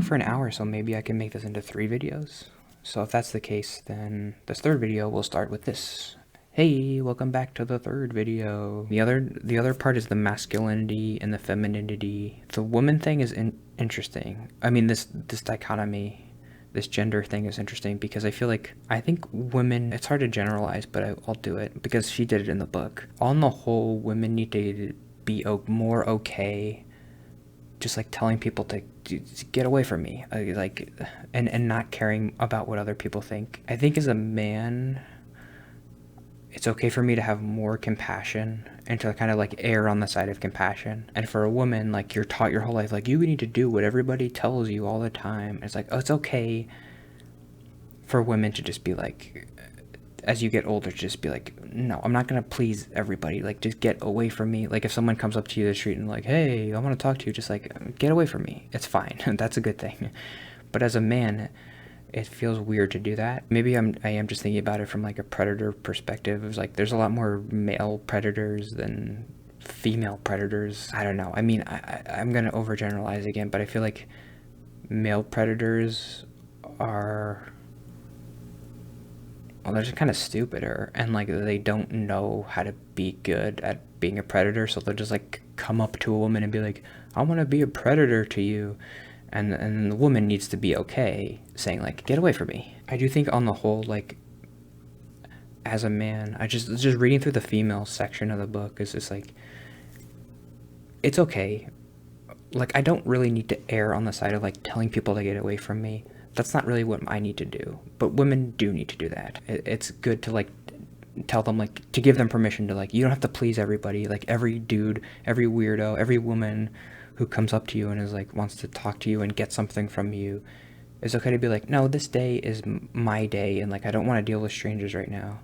talked for an hour, so maybe I can make this into 3 videos. So if that's the case, then this third video will start with this. Hey, welcome back to the third video. The other part is the masculinity and the femininity. The woman thing is interesting. I mean, this dichotomy, this gender thing is interesting because I think women, it's hard to generalize, but I'll do it because she did it in the book. On the whole, women need to be more okay just like telling people to get away from me, and not caring about what other people think. I think as a man, it's okay for me to have more compassion and to kind of like err on the side of compassion. And for a woman, like, you're taught your whole life, like, you need to do what everybody tells you all the time. It's like, oh, it's okay for women to just be like, as you get older, just be like, no, I'm not gonna please everybody, like, just get away from me. Like, if someone comes up to you in the street and like, hey, I want to talk to you, just like, get away from me. It's fine. That's a good thing. But as a man, it feels weird to do that. Maybe I am just thinking about it from like a predator perspective. It's like there's a lot more male predators than female predators. I don't know. I mean, I'm gonna overgeneralize again, but I feel like male predators are, well, they're just kind of stupider, and like they don't know how to be good at being a predator, so they'll just like come up to a woman and be like, I want to be a predator to you. And the woman needs to be okay saying like, get away from me. I do think on the whole, like, as a man, I just reading through the female section of the book is just like, it's okay. Like, I don't really need to err on the side of like telling people to get away from me. That's not really what I need to do, but women do need to do that. It's good to like tell them, like, to give them permission to, like, you don't have to please everybody. Like, every dude, every weirdo, every woman who comes up to you and is like, wants to talk to you and get something from you, it's okay to be like, no, this day is my day, and like, I don't want to deal with strangers right now.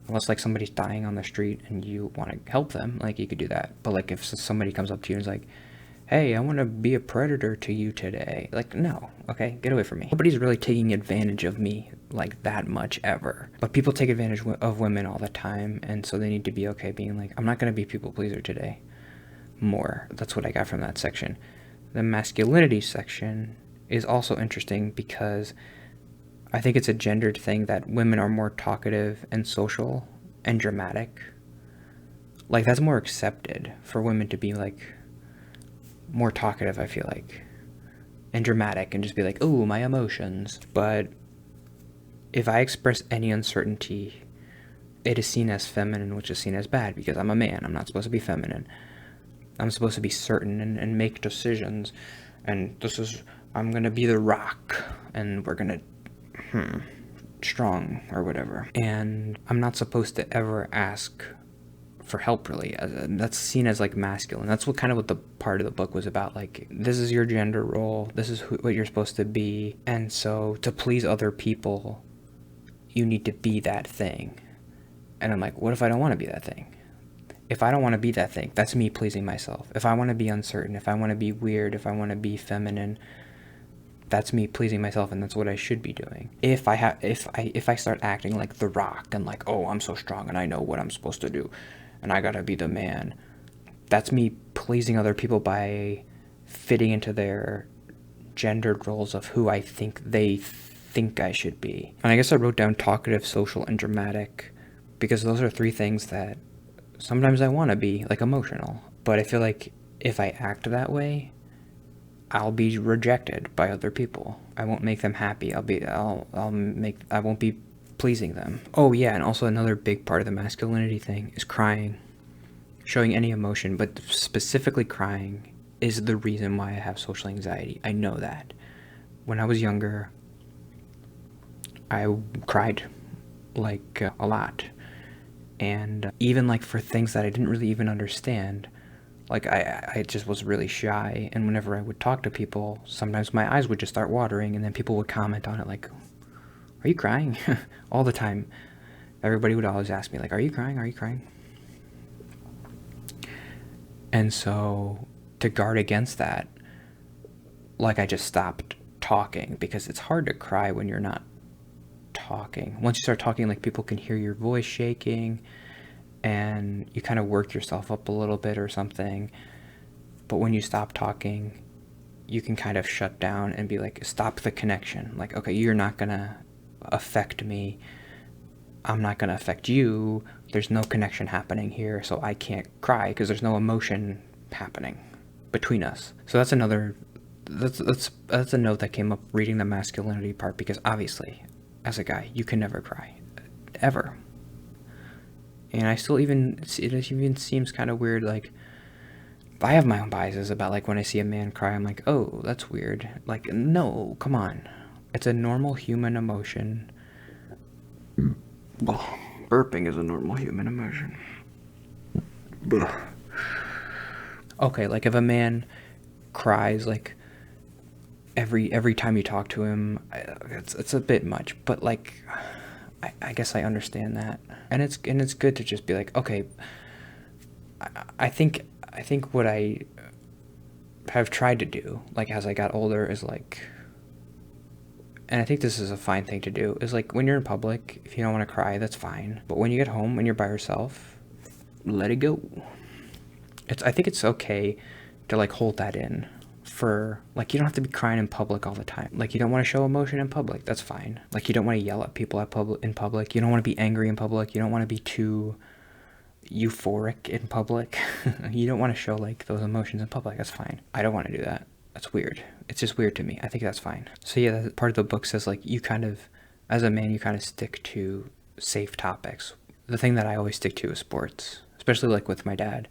Unless like somebody's dying on the street and you want to help them, like, you could do that. But like, if somebody comes up to you and is like, hey, I want to be a predator to you today, like, no, okay, get away from me. Nobody's really taking advantage of me like that much ever, but people take advantage of women all the time, and so they need to be okay being like, I'm not going to be people pleaser today. More. That's what I got from that section. The masculinity section is also interesting because I think it's a gendered thing that women are more talkative and social and dramatic. Like, that's more accepted for women to be like more talkative, I feel like, and dramatic, and just be like, oh, my emotions. But if I express any uncertainty, it is seen as feminine, which is seen as bad because I'm a man. I'm not supposed to be feminine. I'm supposed to be certain and make decisions, and I'm gonna be the rock, and we're gonna, strong, or whatever. And I'm not supposed to ever ask for help, really. That's seen as like masculine. That's what the part of the book was about. Like, this is your gender role, this is what you're supposed to be, and so to please other people, you need to be that thing. And I'm like, what if I don't want to be that thing? If I don't want to be that thing, that's me pleasing myself. If I want to be uncertain, if I want to be weird, if I want to be feminine, that's me pleasing myself, and that's what I should be doing. If I start acting like the rock and like, oh, I'm so strong and I know what I'm supposed to do and I gotta be the man, that's me pleasing other people by fitting into their gendered roles of who I think they think I should be. And I guess I wrote down talkative, social, and dramatic because those are 3 things that sometimes I want to be, like, emotional, but I feel like if I act that way, I'll be rejected by other people. I won't make them happy. I won't be pleasing them. Oh yeah, and also another big part of the masculinity thing is crying. Showing any emotion, but specifically crying, is the reason why I have social anxiety. I know that. When I was younger, I cried, like, a lot. And even like for things that I didn't really even understand, like I just was really shy, and whenever I would talk to people, sometimes my eyes would just start watering, and then people would comment on it like, are you crying? All the time. Everybody would always ask me like, are you crying? Are you crying? And so to guard against that, like, I just stopped talking, because it's hard to cry when you're not talking. Once you start talking, like, people can hear your voice shaking, and you kind of work yourself up a little bit or something. But when you stop talking, you can kind of shut down and be like, stop the connection. Like, okay, you're not gonna affect me. I'm not gonna affect you. There's no connection happening here, so I can't cry because there's no emotion happening between us. So that's another, that's a note that came up reading the masculinity part, because obviously, as a guy, you can never cry, ever. And I still even, it even seems kind of weird, like, I have my own biases about, like, when I see a man cry, I'm like, oh, that's weird. Like, no, come on. It's a normal human emotion. Burping is a normal human emotion. Okay, like, if a man cries, like, every time you talk to him, it's a bit much, but, like, I guess I understand that. And it's good to just be like, okay, I think what I have tried to do, like, as I got older, is like, and I think this is a fine thing to do, is like, when you're in public, if you don't want to cry, that's fine. But when you get home and you're by yourself, let it go. I think it's okay to, like, hold that in for, like, you don't have to be crying in public all the time. Like, you don't want to show emotion in public, that's fine. Like, you don't want to yell at people in public. You don't want to be angry in public. You don't want to be too euphoric in public. You don't want to show, like, those emotions in public. That's fine. I don't want to do that. That's weird. It's just weird to me. I think that's fine. So yeah, that part of the book says, like, you kind of, as a man, you kind of stick to safe topics. The thing that I always stick to is sports, especially, like, with my dad.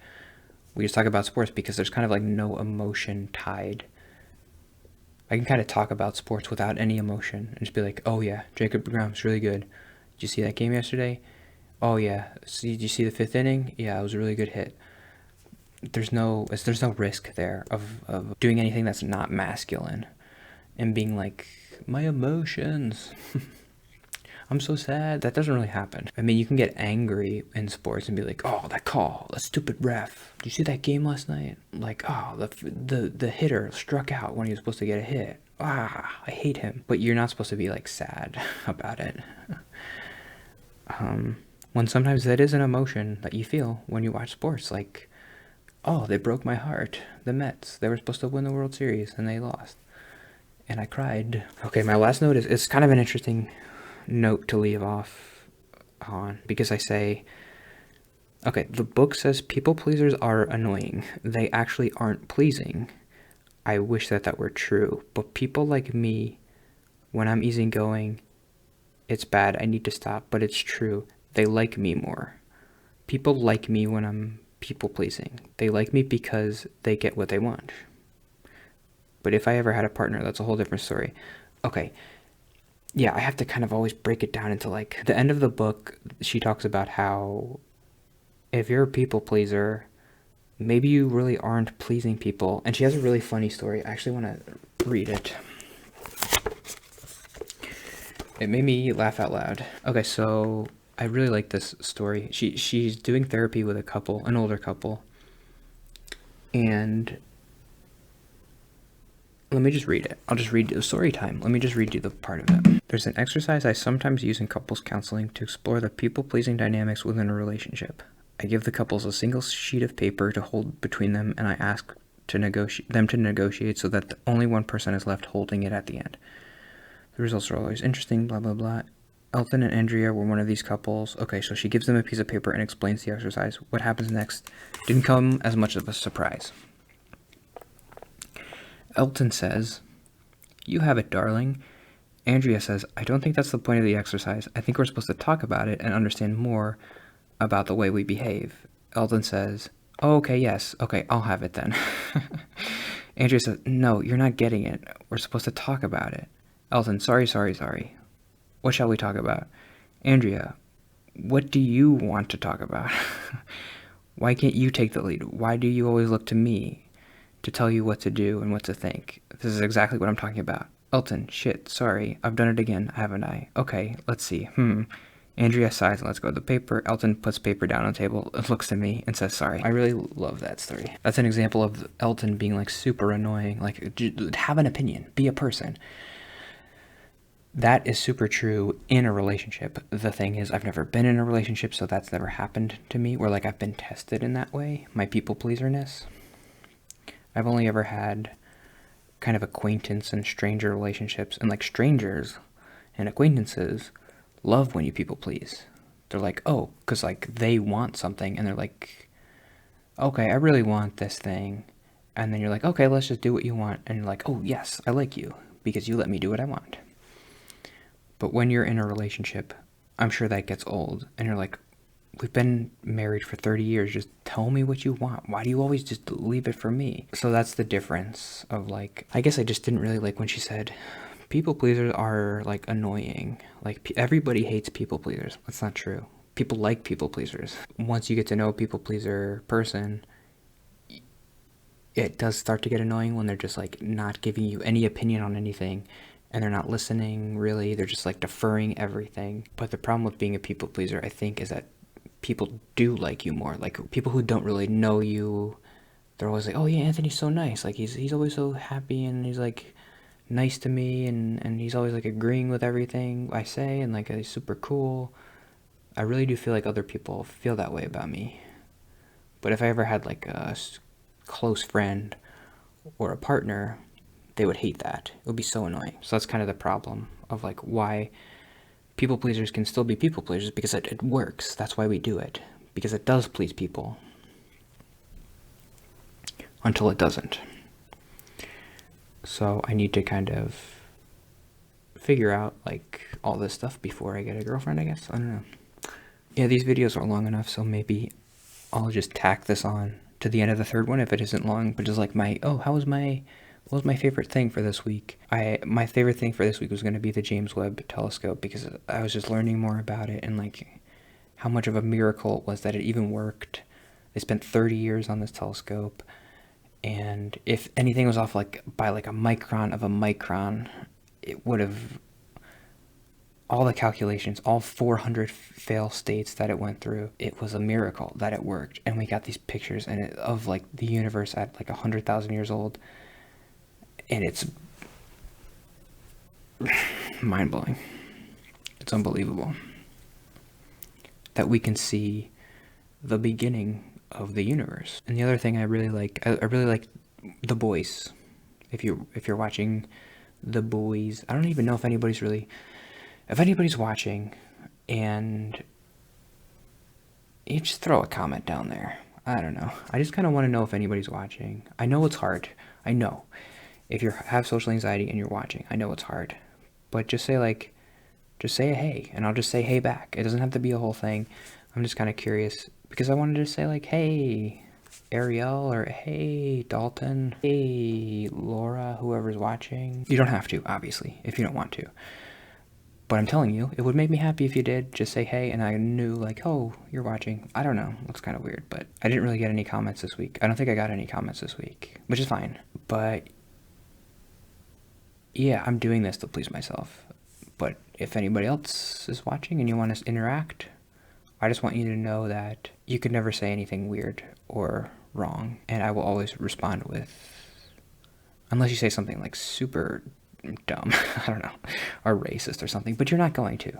We just talk about sports because there's kind of, like, no emotion tied. I can kind of talk about sports without any emotion and just be like, oh yeah, Jacob deGrom's really good. Did you see that game yesterday? Oh yeah. Did you see the 5th inning? Yeah, it was a really good hit. There's no risk there of doing anything that's not masculine and being like, my emotions. I'm so sad. That doesn't really happen. I mean, you can get angry in sports and be like, oh, that call, that stupid ref. Did you see that game last night? Like, oh, the hitter struck out when he was supposed to get a hit. Ah, I hate him. But you're not supposed to be, like, sad about it. When sometimes that is an emotion that you feel when you watch sports. Like, oh, they broke my heart. The Mets, they were supposed to win the World Series and they lost. And I cried. Okay, my last note is kind of an interesting note to leave off on, because I say, okay, the book says people pleasers are annoying. They actually aren't pleasing. I wish that were true. But people like me, when I'm easygoing, it's bad. I need to stop. But it's true. They like me more. People like me when I'm people pleasing. They like me because they get what they want. But if I ever had a partner, that's a whole different story. Okay. Yeah, I have to kind of always break it down into, like, the end of the book. She talks about how if you're a people pleaser, maybe you really aren't pleasing people. And she has a really funny story. I actually want to read it. It made me laugh out loud. Okay, so I really like this story. She's doing therapy with a couple, an older couple. And let me just read it. I'll just read the story time. Let me just read you the part of it. There's an exercise I sometimes use in couples counseling to explore the people-pleasing dynamics within a relationship. I give the couples a single sheet of paper to hold between them, and I ask them to negotiate so that only one person is left holding it at the end. The results are always interesting, blah, blah, blah. Elton and Andrea were one of these couples. Okay, so she gives them a piece of paper and explains the exercise. What happens next didn't come as much of a surprise. Elton says, "You have it, darling." Andrea says, "I don't think that's the point of the exercise. I think we're supposed to talk about it and understand more about the way we behave." Elton says, "Oh, okay, yes. Okay, I'll have it then." Andrea says, "No, you're not getting it. We're supposed to talk about it." Elton, sorry. What shall we talk about? Andrea, what do you want to talk about? Why can't you take the lead? Why do you always look to me to tell you what to do and what to think? This is exactly what I'm talking about. Elton, shit, sorry. I've done it again, haven't I? Okay, let's see. Andrea sighs and lets go of the paper. Elton puts paper down on the table, looks to me, and says sorry. I really love that story. That's an example of Elton being, like, super annoying. Like, have an opinion. Be a person. That is super true in a relationship. The thing is, I've never been in a relationship, so that's never happened to me, where, like, I've been tested in that way, my people-pleaserness. I've only ever had kind of acquaintance and stranger relationships, and like strangers and acquaintances love when you people please. They're like, oh, because like they want something, and they're like, okay, I really want this thing. And then you're like, okay, let's just do what you want. And you're like, oh, yes, I like you because you let me do what I want. But when you're in a relationship, I'm sure that gets old. And you're like, we've been married for 30 years. Just tell me what you want. Why do you always just leave it for me? So that's the difference of like, I guess I just didn't really like when she said, people pleasers are like annoying. Like everybody hates people pleasers. That's not true. People like people pleasers. Once you get to know a people pleaser person, it does start to get annoying when they're just like not giving you any opinion on anything, and they're not listening really. They're just like deferring everything. But the problem with being a people pleaser, I think, is that people do like you more. Like people who don't really know you, they're always like, oh yeah, Anthony's so nice. Like he's always so happy, and he's like nice to me, and he's always like agreeing with everything I say, and like he's super cool. I really do feel like other people feel that way about me. But if I ever had like a close friend or a partner, they would hate that. It would be so annoying. So that's kind of the problem of like why people pleasers can still be people pleasers, because it works. That's why we do it, because it does please people until it doesn't. So I need to kind of figure out like all this stuff before I get a girlfriend, I guess. I don't know. Yeah, these videos are long enough, so maybe I'll just tack this on to the end of the third one if it isn't long, but just like what was my favorite thing for this week? My favorite thing for this week was going to be the James Webb Telescope, because I was just learning more about it and like how much of a miracle it was that it even worked. They spent 30 years on this telescope, and if anything was off like by like a micron of a micron, it would have, all the calculations, all 400 fail states that it went through, it was a miracle that it worked. And we got these pictures of like the universe at like 100,000 years old, and it's mind-blowing. It's unbelievable that we can see the beginning of the universe. And the other thing I really like The Boys. If you're watching The Boys, I don't even know if anybody's watching, and you just throw a comment down there. I don't know. I just kind of want to know if anybody's watching. I know it's hard. I know. If you have social anxiety and you're watching, I know it's hard. But just say a hey, and I'll just say hey back. It doesn't have to be a whole thing. I'm just kind of curious, because I wanted to say like, hey, Ariel, or hey, Dalton, hey, Laura, whoever's watching. You don't have to, obviously, if you don't want to. But I'm telling you, it would make me happy if you did. Just say hey, and I knew like, oh, you're watching. I don't know. Looks kind of weird, but I didn't really get any comments this week. I don't think I got any comments this week, which is fine. But yeah, I'm doing this to please myself. But if anybody else is watching and you want to interact, I just want you to know that you could never say anything weird or wrong, and I will always respond with, unless you say something like super dumb, I don't know, or racist or something, but you're not going to.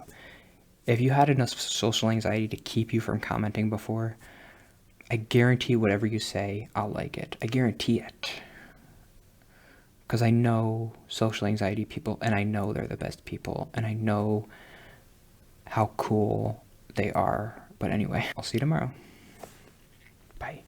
If you had enough social anxiety to keep you from commenting before, I guarantee whatever you say, I'll like it. I guarantee it. Because I know social anxiety people, and I know they're the best people, and I know how cool they are. But anyway, I'll see you tomorrow. Bye.